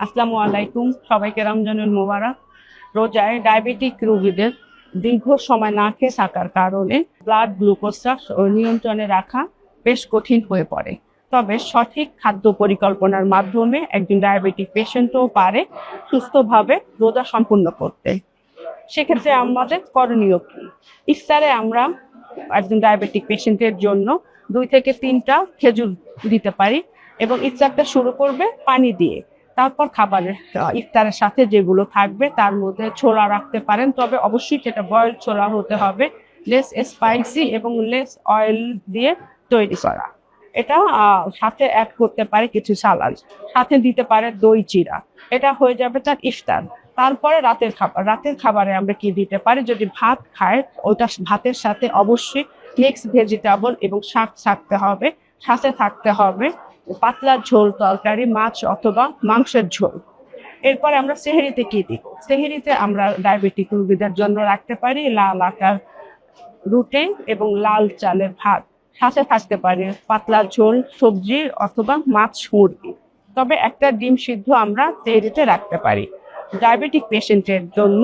আসসালামু আলাইকুম, সবাইকে রমজানুল মোবারক। রোজায় ডায়াবেটিক রোগীদের দীর্ঘ সময় না খেয়ে থাকার কারণে ব্লাড গ্লুকোজটা নিয়ন্ত্রণে রাখা বেশ কঠিন হয়ে পড়ে। তবে সঠিক খাদ্য পরিকল্পনার মাধ্যমে একজন ডায়াবেটিক পেশেন্টও পারে সুস্থভাবে রোজা সম্পূর্ণ করতে। সেক্ষেত্রে আমাদের করণীয় কি? ইফতারে আমরা একজন ডায়াবেটিক পেশেন্টের জন্য 2 থেকে 3টা খেজুর দিতে পারি এবং ইফতারটা শুরু করবে পানি দিয়ে। তারপর খাবারের ইফতারের সাথে যেগুলো থাকবে তার মধ্যে ছোলা রাখতে পারেন, তবে অবশ্যই সেটা বয়েল ছোলা হতে হবে, লেস স্পাইসি এবং লেস অয়েল দিয়ে তৈরি করা। এটা সাথে অ্যাড করতে পারে কিছু সালাদ, সাথে দিতে পারে দই চিড়া। এটা হয়ে যাবে তার ইফতার। তারপরে রাতের খাবারে আমরা কি দিতে পারি? যদি ভাত খায় ওটা ভাতের সাথে অবশ্যই মিক্স ভেজিটেবল এবং শাক থাকতে হবে, সাথে থাকতে হবে পাতলা ঝোল তরকারি, মাছ অথবা মাংসের ঝোল। এরপরে আমরা সেহরিতে কি দিই? সেহরিতে আমরা ডায়াবেটিক রোগীদের জন্য রাখতে পারি লাল আটার রুটি এবং লাল চালের ভাত, সাথে থাকতে পারে পাতলা ঝোল সবজি অথবা মাছ মুরগি। তবে একটা ডিম সিদ্ধ আমরা সেহরিতে রাখতে পারি। ডায়াবেটিক পেশেন্টের জন্য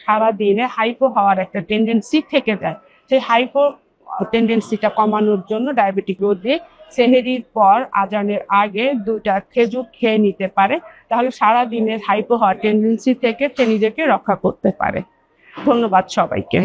সারাদিনে হাইপো হওয়ার একটা টেন্ডেন্সি থেকে যায়। সেই হাইপো টেন্ডেন্সিটা কমানোর জন্য ডায়াবেটিক রোগী সেহরির পর আজানের আগে 2টা খেজুর খেয়ে নিতে পারে। তাহলে সারাদিনের হাইপো হওয়ার টেন্ডেন্সি থেকে সে নিজেকে রক্ষা করতে পারে। ধন্যবাদ সবাইকে।